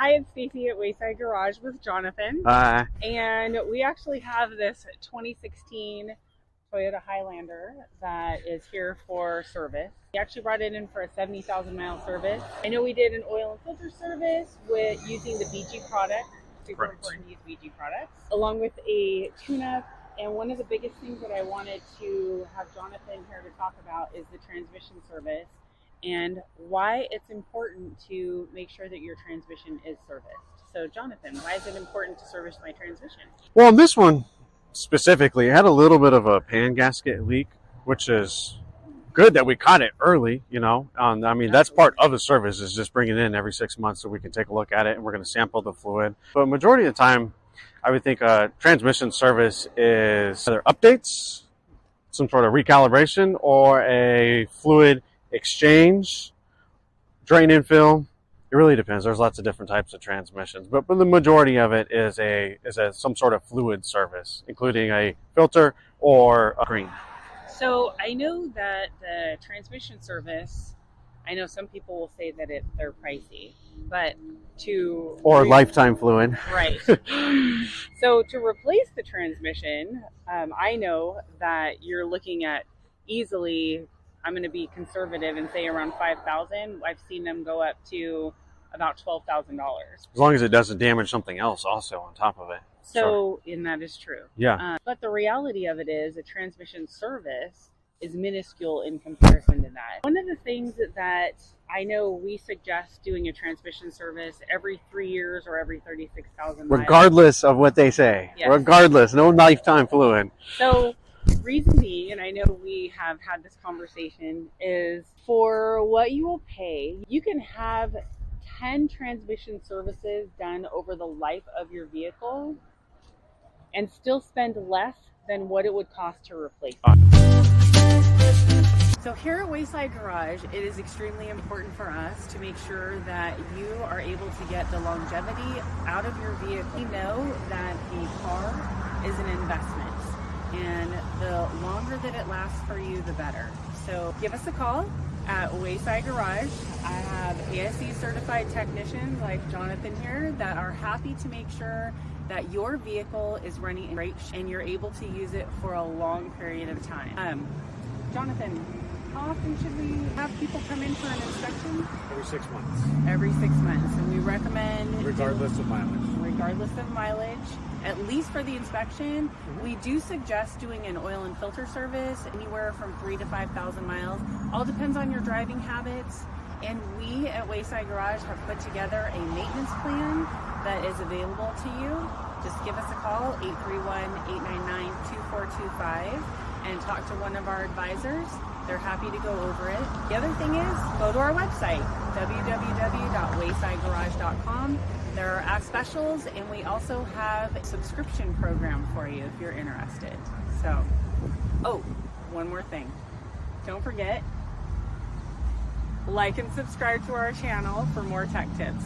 Hi, it's Stacy at Wayside Garage with Jonathan. Hi. And we actually have this 2016 Toyota Highlander that is here for service. We actually brought it in for a 70,000 mile service. I know we did an oil and filter service with using the BG product. Super important to use BG products, along with a tune-up. And one of the biggest things that I wanted to have Jonathan here to talk about is the transmission service and why it's important to make sure that your transmission is serviced. So Jonathan, why is it important to service my transmission? Well, this one specifically, it had a little bit of a pan gasket leak, which is good that we caught it early, you know. I mean, that's part of the service, is just bringing it in every 6 months so we can take a look at it, and we're going to sample the fluid. But majority of the time, I would think a transmission service is either updates, some sort of recalibration, or a fluid exchange, drain infill. It really depends. There's lots of different types of transmissions, but the majority of it is some sort of fluid service, including a filter or a screen. So I know that the transmission service, I know some people will say that they're pricey, but lifetime fluid. Right. So to replace the transmission, I know that you're looking at easily, I'm going to be conservative and say around $5,000. I've seen them go up to about $12,000. As long as it doesn't damage something else also on top of it. So, and that is true. Yeah. But the reality of it is a transmission service is minuscule in comparison to that. One of the things that I know we suggest doing a transmission service every 3 years or every 36,000 miles. Regardless of what they say. Yes. Regardless, no lifetime fluid. So reason being, and I know we have had this conversation, is for what you will pay, you can have 10 transmission services done over the life of your vehicle and still spend less than what it would cost to replace it. So here at Wayside Garage, it is extremely important for us to make sure that you are able to get the longevity out of your vehicle. We know that the car is an investment, and the longer that it lasts for you, the better. So give us a call at Wayside Garage. I have ASE certified technicians like Jonathan here that are happy to make sure that your vehicle is running in great shape and you're able to use it for a long period of time. Jonathan, how often should we have people come in for an inspection? Every 6 months. Every 6 months. And we recommend... Regardless of mileage. Regardless of mileage, at least for the inspection. We do suggest doing an oil and filter service anywhere from 3,000 to 5,000 miles. All depends on your driving habits. And we at Wayside Garage have put together a maintenance plan that is available to you. Just give us a call, 831-899-2425, and talk to one of our advisors. They're happy to go over it. The other thing is, go to our website, www.waysidegarage.com. There are app specials, and we also have a subscription program for you if you're interested. So, oh, one more thing. Don't forget, like and subscribe to our channel for more tech tips.